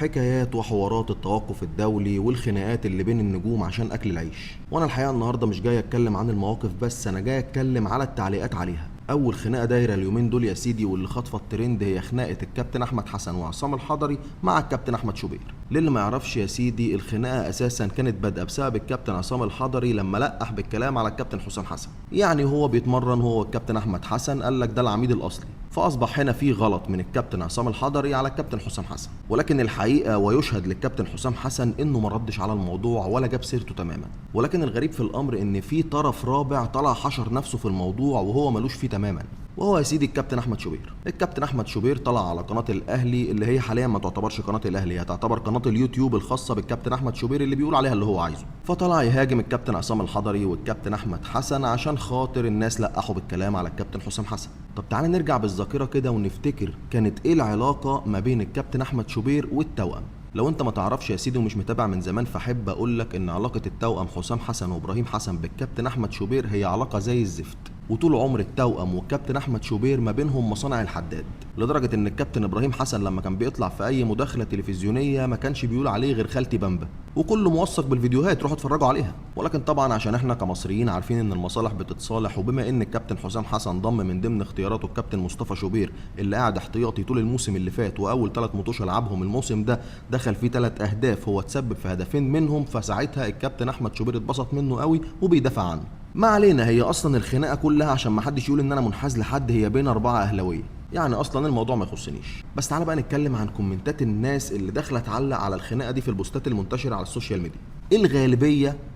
حكايات وحوارات التوقف الدولي والخناقات اللي بين النجوم عشان اكل العيش. وانا الحقيقه النهارده مش جاي اتكلم عن المواقف بس، انا جاي اتكلم على التعليقات عليها. اول خناقه دايره اليومين دول يا سيدي واللي خاطفه الترند هي خناقه الكابتن احمد حسن وعصام الحضري مع الكابتن احمد شوبير. للي ما يعرفش يا سيدي، الخناقه اساسا كانت بادئه بسبب الكابتن عصام الحضري لما لقح بالكلام على الكابتن حسام حسن. يعني هو بيتمرن هو والكابتن احمد حسن، قال لك ده العميد الاصلي، فاصبح هنا في غلط من الكابتن عصام الحضري على الكابتن حسام حسن. ولكن الحقيقه ويشهد للكابتن حسام حسن انه ما ردش على الموضوع ولا جاب سيرته تماما. ولكن الغريب في الامر ان في طرف رابع طلع حشر نفسه في الموضوع وهو ملوش فيه تماما، وهو يا سيدي الكابتن احمد شوبير. الكابتن احمد شوبير طلع على قناه الاهلي اللي هي حاليا ما تعتبرش قناه الاهلي، هي تعتبر قناه اليوتيوب الخاصه بالكابتن احمد شوبير اللي بيقول عليها اللي هو عايزه. فطلع يهاجم الكابتن عصام الحضري والكابتن احمد حسن عشان خاطر الناس لقحوا بالكلام على الكابتن حسام حسن. طب تعالى نرجع بالذاكره كده ونفتكر كانت ايه العلاقه ما بين الكابتن احمد شوبير والتوأم. لو انت ما تعرفش يا سيدي ومش متابع من زمان، فحب اقول لك ان علاقه التوأم حسام حسن وابراهيم حسن بالكابتن احمد شوبير هي علاقه زي الزفت. وطول عمر التوأم والكابتن احمد شوبير ما بينهم مصانع الحداد، لدرجه ان الكابتن ابراهيم حسن لما كان بيطلع في اي مداخله تلفزيونيه ما كانش بيقول عليه غير خالتي بامبا، وكله موثق بالفيديوهات، روحوا اتفرجوا عليها. ولكن طبعا عشان احنا كمصريين عارفين ان المصالح بتتصالح، وبما ان الكابتن حسام حسن ضم من ضمن اختياراته الكابتن مصطفى شوبير اللي قاعد احتياطي طول الموسم اللي فات، واول 3 ماتشات لعبهم الموسم ده دخل فيه 3 اهداف، هو تسبب في هدفين منهم، فساعتها الكابتن احمد شوبير اتبسط منه قوي وبيدافع عنه. ما علينا، هي اصلا الخناقه كلها عشان ما حدش يقول ان انا منحاز لحد، هي بين 4 اهلاويه، يعني اصلا الموضوع ما يخصنيش. بس تعالى بقى نتكلم عن كومنتات الناس اللي داخله تعلق على الخناقه دي في البوستات المنتشره على السوشيال ميديا.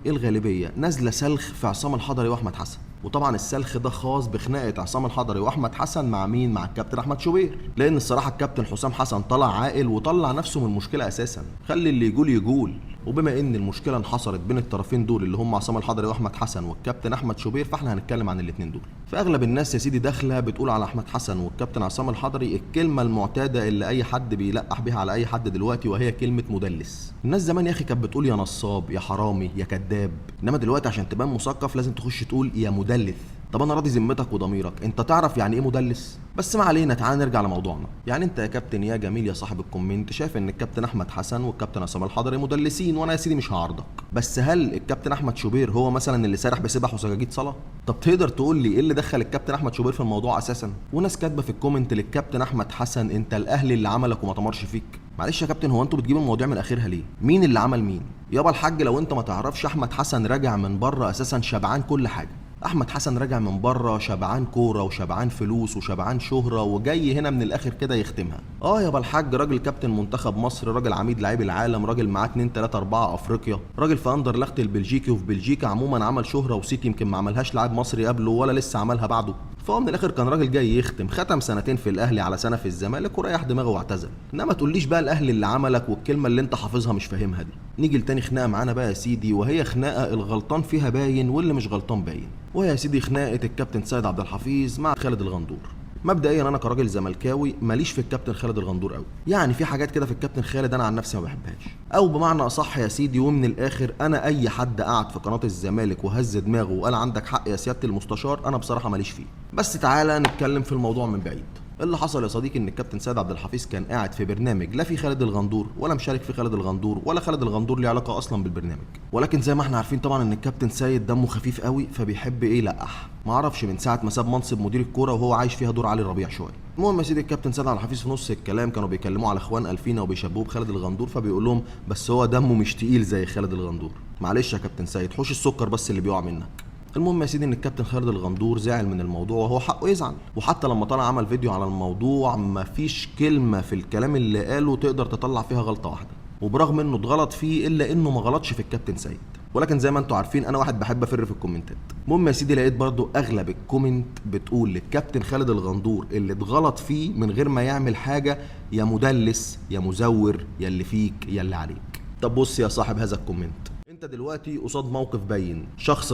الغالبيه نازله سلخ في عصام الحضري واحمد حسن، وطبعا السلخ ده خاص بخناقه عصام الحضري واحمد حسن مع مين؟ مع الكابتن احمد شوبير. لان الصراحه الكابتن حسام حسن طلع عاقل وطلع نفسه من المشكله اساسا، خلي اللي يقول يقول. وبما ان المشكله انحصرت بين الطرفين دول اللي هم عصام الحضري واحمد حسن والكابتن احمد شوبير، فاحنا هنتكلم عن الاثنين دول. فاغلب الناس يا سيدي داخله بتقول على احمد حسن والكابتن عصام الحضري الكلمه المعتاده اللي اي حد بيلقح بيها على اي حد دلوقتي، وهي كلمه مدلس. الناس زمان يا اخي كانت بتقول يا نصاب يا حرامي يا كذاب، انما دلوقتي عشان تبان مثقف لازم تخش تقول يا مدلس. طب انا راضي ذمتك وضميرك، انت تعرف يعني ايه مدلس؟ بس ما علينا، تعال نرجع لموضوعنا. يعني انت يا كابتن يا جميل يا صاحب الكومنت شايف ان الكابتن احمد حسن والكابتن عصام الحضري مدلسين، وانا يا سيدي مش هعارضك. بس هل الكابتن احمد شوبير هو مثلا اللي سارح بسبح وسجاجيد صلاه؟ طب تقدر تقول لي ايه اللي دخل الكابتن احمد شوبير في الموضوع اساسا؟ وناس كاتبه في الكومنت للكابتن احمد حسن انت الاهلي اللي عملك وما تمرش فيك. معلش يا كابتن، هو انتوا بتجيبوا المواضيع من اخرها ليه؟ مين اللي عمل مين؟ يابا الحاج لو انت ما تعرفش، احمد حسن راجع من بره اساسا شبعان كل حاجه. احمد حسن راجع من بره شبعان كوره وشبعان فلوس وشبعان شهره، وجاي هنا من الاخر كده يختمها. يابا الحاج راجل كابتن منتخب مصر، راجل عميد لاعبي العالم، راجل معاه 2 3 4 افريقيا، راجل في اندرلخت البلجيكي، وفي بلجيكا عموما عمل شهره وصيت يمكن ما عملهاش لاعب مصري قبله ولا لسه عملها بعده. فهو من الاخر كان راجل جاي يختم، ختم 2 في الاهلي على سنه في الزمالك وريح دماغه واعتزل. انما تقوليش بقى الاهلي اللي عملك والكلمه اللي انت حافظها مش فاهمها دي. نيجي لتاني خناقه معانا بقى يا سيدي، وهي خناقه الغلطان فيها باين واللي مش غلطان باين، وهي يا سيدي خناقه الكابتن سيد عبد الحفيظ مع خالد الغندور. مبدئيا انا كراجل زملكاوي ماليش في الكابتن خالد الغندور قوي، يعني في حاجات كده في الكابتن خالد انا عن نفسي ما بحبهاش، او بمعنى اصح يا سيدي ومن الاخر، انا اي حد قعد في قناه الزمالك وهز دماغه وقال عندك حق يا سياده المستشار انا بصراحه ماليش فيه. بس تعالى نتكلم في الموضوع من بعيد. اللي حصل يا صديقي ان الكابتن سيد عبد الحفيظ كان قاعد في برنامج لا في خالد الغندور ولا مشارك في خالد الغندور، ولا خالد الغندور ليه علاقه اصلا بالبرنامج. ولكن زي ما احنا عارفين طبعا ان الكابتن سيد دمه خفيف قوي، فبيحب ايه يلقح. ما اعرفش من ساعه ما ساب منصب مدير الكوره وهو عايش فيها دور علي ربيع شويه. المهم يا سيدي الكابتن سيد عبد الحفيظ في نص الكلام كانوا بيكلموا على اخوان الفينا وبيشبهوه بخالد الغندور، فبيقول لهم بس هو دمه مش تقيل زي خالد الغندور. معلش يا كابتن سيد، حوش السكر بس اللي بيقع منك. المهم يا سيدي ان الكابتن خالد الغندور زعل من الموضوع، وهو حقه يزعل، وحتى لما طلع عمل فيديو على الموضوع مفيش كلمه في الكلام اللي قاله تقدر تطلع فيها غلطه واحده، وبرغم انه اتغلط فيه الا انه ما غلطش في الكابتن سيد. ولكن زي ما انتوا عارفين انا واحد بحب افر في الكومنتات. المهم يا سيدي لقيت برضو اغلب الكومنت بتقول للكابتن خالد الغندور اللي اتغلط فيه من غير ما يعمل حاجه يا مدلس يا مزور يا اللي فيك يا اللي عليك. طب بص يا صاحب هذا الكومنت، انت دلوقتي قصاد موقف باين، شخص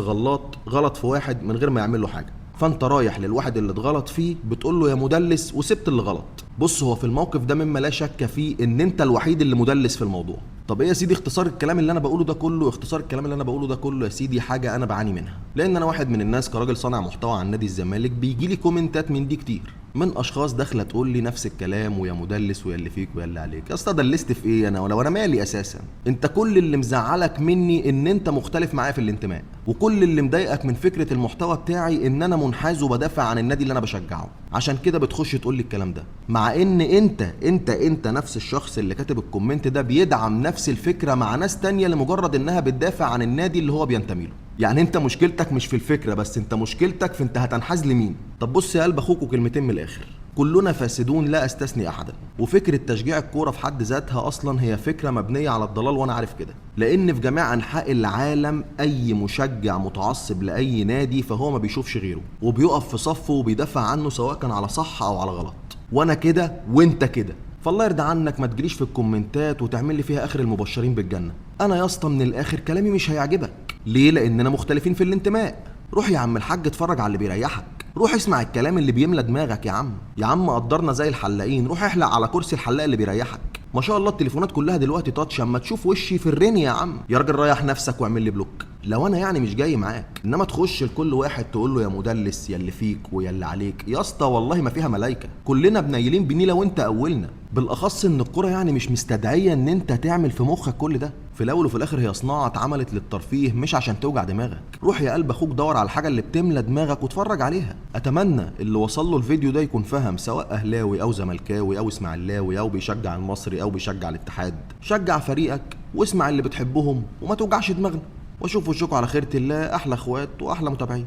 غلط في واحد من غير ما يعمل له حاجه، فانت رايح للواحد اللي اتغلط فيه بتقول له يا مدلس وسبت اللي غلط. بص هو في الموقف ده مما لا شك فيه ان انت الوحيد اللي مدلس في الموضوع. طب ايه يا سيدي اختصار الكلام اللي انا بقوله ده كله؟ اختصار الكلام اللي انا بقوله ده كله يا سيدي حاجه انا بعاني منها، لان انا واحد من الناس كراجل صانع محتوى عن نادي الزمالك بيجي لي كومنتات من دي كتير. من اشخاص داخله تقول لي نفس الكلام، ويا مدلس ويا اللي فيك ويا اللي عليك. يا اسطى دلست في ايه انا ولا مالي اساسا؟ انت كل اللي مزعلك مني ان انت مختلف معايا في الانتماء، وكل اللي مضايقك من فكره المحتوى بتاعي ان انا منحاز وبدافع عن النادي اللي انا بشجعه، عشان كده بتخش تقول لي الكلام ده، مع ان انت نفس الشخص اللي كاتب الكومنت ده بيدعم نفس الفكره مع ناس تانية لمجرد انها بتدافع عن النادي اللي هو بينتمي له. يعني انت مشكلتك مش في الفكره بس، انت مشكلتك في انت هتنحاز لمين. طب بص يا قلب اخوك وكلمتين من الاخر، كلنا فاسدون لا استثني احدا، وفكره تشجيع الكوره في حد ذاتها اصلا هي فكره مبنيه على الضلال، وانا عارف كده، لان في جميع انحاء العالم اي مشجع متعصب لاي نادي فهو ما بيشوفش غيره وبيقف في صفه وبيدافع عنه سواء كان على صح او على غلط. وانا كده وانت كده، فالله يرضى عنك ما تجريش في الكومنتات وتعمل لي فيها اخر المبشرين بالجنه. انا يا اسطى من الاخر كلامي مش هيعجبك، ليه؟ لاننا مختلفين في الانتماء. روح يا عم الحاج اتفرج على اللي بيريحك، روح اسمع الكلام اللي بيملى دماغك يا عم قدرنا زي الحلاقين، روح احلق على كرسي الحلاق اللي بيريحك. ما شاء الله التليفونات كلها دلوقتي تاتش، اما تشوف وشي في الرين يا عم يا راجل ريح نفسك واعمل لي بلوك. لو انا يعني مش جاي معاك، انما تخش لكل واحد تقول له يا مدلس يا اللي فيك ويا اللي عليك، يا اسطى والله ما فيها ملايكه، كلنا بنيلين بنيله وانت اولنا. بالاخص ان الكوره يعني مش مستدعيه ان انت تعمل في مخك كل ده، في الاول وفي الاخر هي صناعه اتعملت للترفيه مش عشان توجع دماغك. روح يا قلب اخوك دور على الحاجه اللي بتملى دماغك واتفرج عليها. اتمنى اللي وصل له الفيديو ده يكون فهم، سواء اهلاوي او زملكاوي او اسماعيلاوي او بيشجع المصري او بيشجع الاتحاد، شجع فريقك واسمع اللي بتحبهم وما توجعش دماغنا. واشوف وشكوا على خيرة الله، احلى اخوات واحلى متابعين.